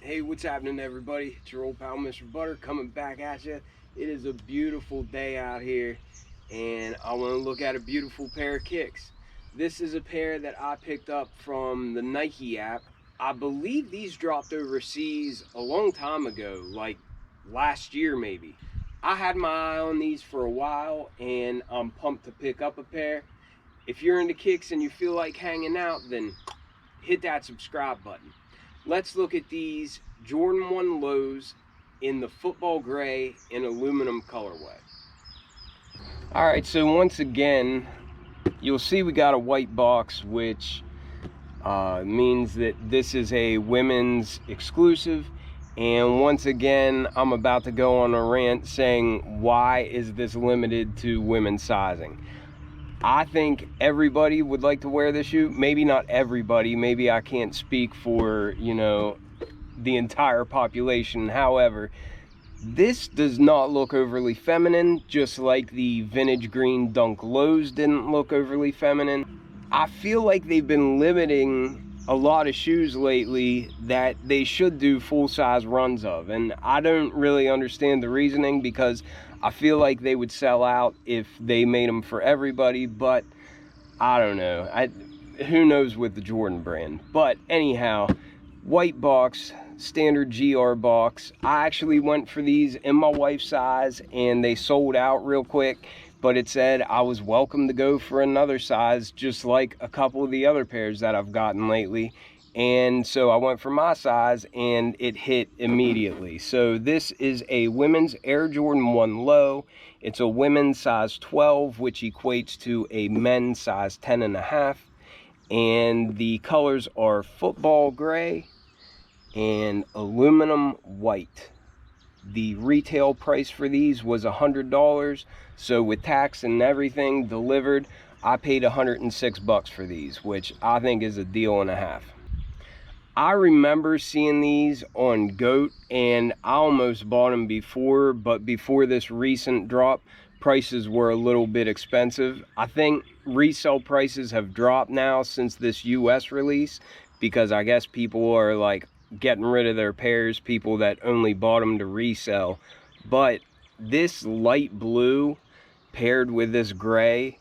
Hey, what's happening, everybody? It's your old pal Mr. Butter coming back at you. It is a beautiful day out here and I want to look at a beautiful pair of kicks. This is a pair that I picked up from the Nike app. I believe these dropped overseas a long time ago, like last year maybe. I had my eye on these for a while and I'm pumped to pick up a pair. If you're into kicks and you feel like hanging out, then hit that subscribe button. Let's look at these Jordan 1 lows in the football gray and aluminum colorway. All right, so once again, you'll see we got a white box, which means that this is a women's exclusive. And once again, I'm about to go on a rant saying, why is this limited to women's sizing? I think everybody would like to wear this shoe. Maybe not everybody. Maybe I can't speak for, the entire population. However, this does not look overly feminine, just like the vintage green Dunk lows didn't look overly feminine. I feel like they've been limiting a lot of shoes lately that they should do full-size runs of, and I don't really understand the reasoning, because I feel like they would sell out if they made them for everybody. But I don't know, who knows with the Jordan brand. But anyhow, white box, standard GR box. I actually went for these in my wife's size and they sold out real quick, but it said I was welcome to go for another size, just like a couple of the other pairs that I've gotten lately. And so I went for my size and it hit immediately. So this is a women's Air Jordan 1 low. It's a women's size 12, which equates to a men's size 10.5. And the colors are football gray and aluminum white. The retail price for these was $100. So with tax and everything delivered, I paid $106 for these, which I think is a deal and a half. I remember seeing these on GOAT and I almost bought them before, but before this recent drop, prices were a little bit expensive. I think resale prices have dropped now since this US release, because I guess people are like getting rid of their pairs, people that only bought them to resell. But this light blue paired with this gray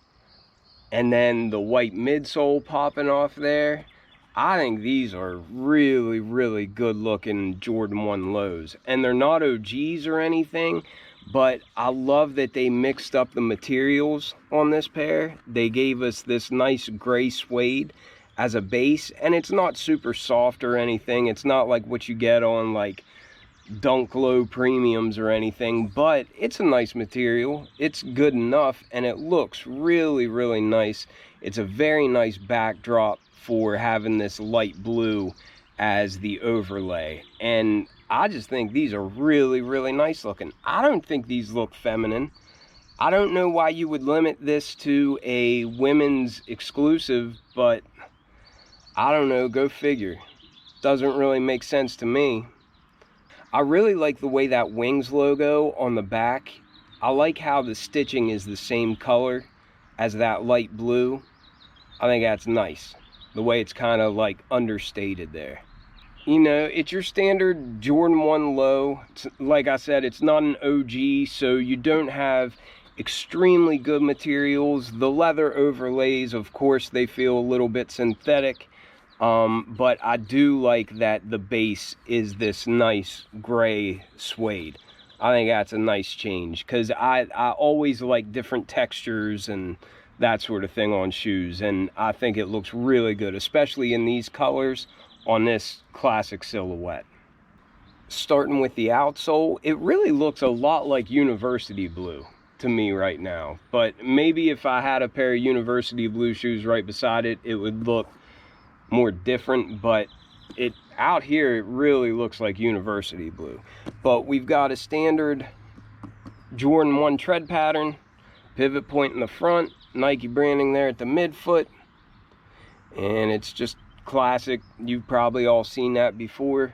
and then the white midsole popping off there, I think these are really, really good looking Jordan 1 lows. And they're not OGs or anything, but I love that they mixed up the materials on this pair. They gave us this nice gray suede as a base, and it's not super soft or anything. It's not like what you get on like Dunk low premiums or anything, but it's a nice material. It's good enough and it looks really, really nice. It's a very nice backdrop for having this light blue as the overlay, and I just think these are really, really nice looking. I don't think these look feminine. I don't know why you would limit this to a women's exclusive, but I don't know, go figure. Doesn't really make sense to me. I really like the way that Wings logo on the back. I like how the stitching is the same color as that light blue. I think that's nice, the way it's kind of like understated there. It's your standard Jordan 1 low. Like I said, it's not an OG, so you don't have extremely good materials. The leather overlays, of course, they feel a little bit synthetic. But I do like that the base is this nice gray suede. I think that's a nice change, because I always like different textures and that sort of thing on shoes, and I think it looks really good, especially in these colors on this classic silhouette. Starting with the outsole, it really looks a lot like university blue to me right now, but maybe if I had a pair of university blue shoes right beside it, it would look more different. But it out here, it really looks like university blue. But we've got a standard Jordan 1 tread pattern, pivot point in the front, Nike branding there at the midfoot, and it's just classic. You've probably all seen that before,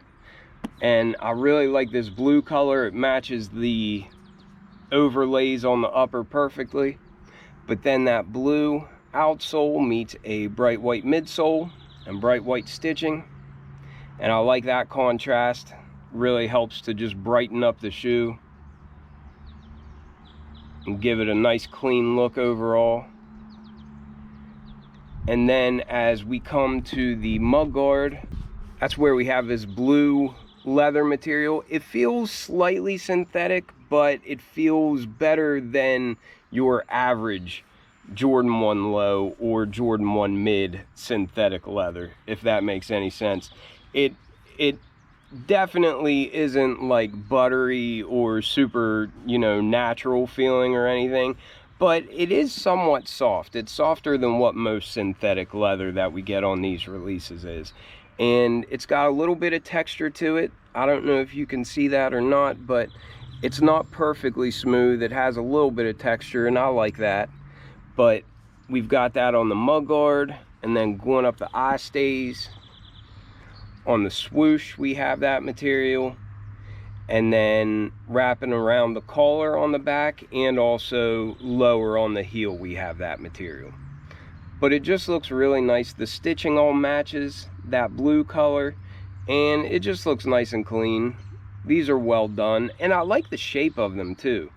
and I really like this blue color. It matches the overlays on the upper perfectly. But then that blue outsole meets a bright white midsole and bright white stitching, And I like that contrast. Really helps to just brighten up the shoe and give it a nice clean look overall. And then as we come to the mudguard, that's where we have this blue leather material. It feels slightly synthetic, but it feels better than your average Jordan 1 low or Jordan 1 mid synthetic leather, if that makes any sense. It definitely isn't like buttery or super, you know, natural feeling or anything, but it is somewhat soft. It's softer than what most synthetic leather that we get on these releases is. And it's got a little bit of texture to it. I don't know if you can see that or not, but it's not perfectly smooth. It has a little bit of texture, and I like that. But we've got that on the mudguard, and then going up the eye stays. On the swoosh, we have that material, and then wrapping around the collar on the back and also lower on the heel, we have that material. But it just looks really nice. The stitching all matches that blue color, and it just looks nice and clean. These are well done, and I like the shape of them too.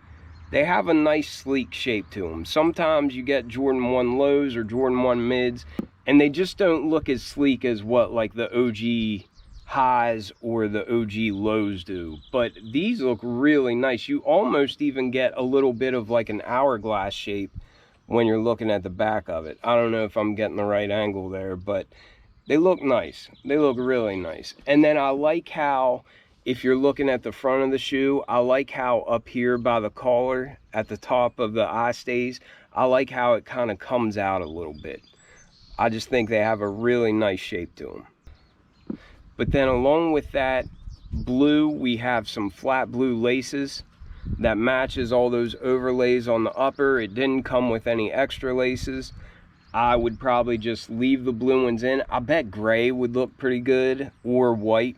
They have a nice sleek shape to them. Sometimes you get Jordan 1 lows or Jordan 1 mids, and they just don't look as sleek as what like the OG highs or the OG lows do. But these look really nice. You almost even get a little bit of like an hourglass shape when you're looking at the back of it. I don't know if I'm getting the right angle there, but they look nice. They look really nice. And then I like how, if you're looking at the front of the shoe, I like how up here by the collar at the top of the eye stays, I like how it kind of comes out a little bit. I just think they have a really nice shape to them. But then along with that blue, we have some flat blue laces that matches all those overlays on the upper. It didn't come with any extra laces. I would probably just leave the blue ones in. I bet gray would look pretty good, or white.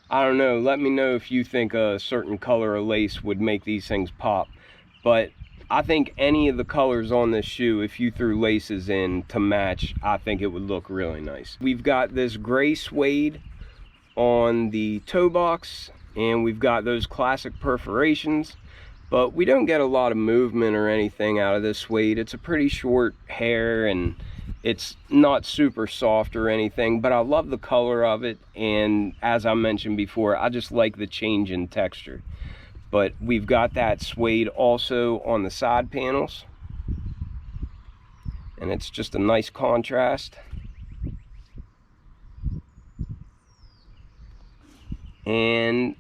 I don't know. Let me know if you think a certain color of lace would make these things pop. But I think any of the colors on this shoe, if you threw laces in to match, I think it would look really nice. We've got this gray suede on the toe box, and we've got those classic perforations, but we don't get a lot of movement or anything out of this suede. It's a pretty short hair, and it's not super soft or anything, but I love the color of it, and as I mentioned before, I just like the change in texture. But we've got that suede also on the side panels, and it's just a nice contrast. And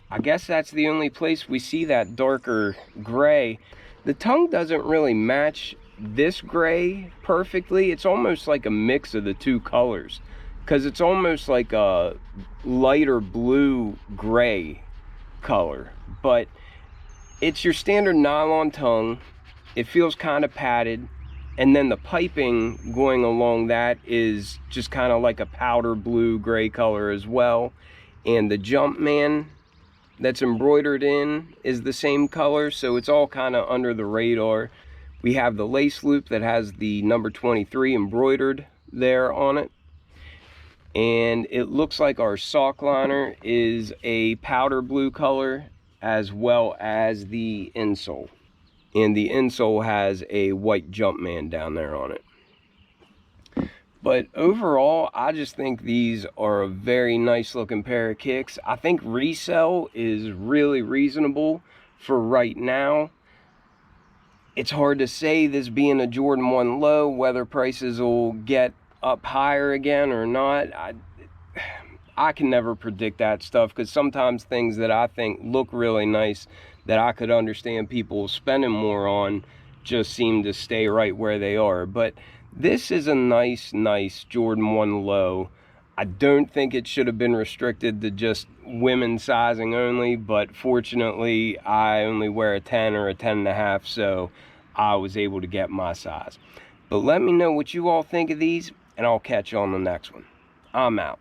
I guess that's the only place we see that darker gray. The tongue doesn't really match this gray perfectly. It's almost like a mix of the two colors, because it's almost like a lighter blue gray color, but it's your standard nylon tongue. It feels kind of padded, and then the piping going along that is just kind of like a powder blue gray color as well. And the Jumpman that's embroidered in is the same color, so it's all kind of under the radar. We have the lace loop that has the number 23 embroidered there on it. And it looks like our sock liner is a powder blue color, as well as the insole. And the insole has a white Jumpman down there on it. But overall, I just think these are a very nice looking pair of kicks. I think resale is really reasonable for right now. It's hard to say, this being a Jordan 1 low, whether prices will get up higher again or not. I can never predict that stuff, because sometimes things that I think look really nice that I could understand people spending more on just seem to stay right where they are. But this is a nice Jordan 1 low. I don't think it should have been restricted to just women's sizing only, but fortunately I only wear a 10 or a 10.5, so I was able to get my size. But let me know what you all think of these, and I'll catch you on the next one. I'm out.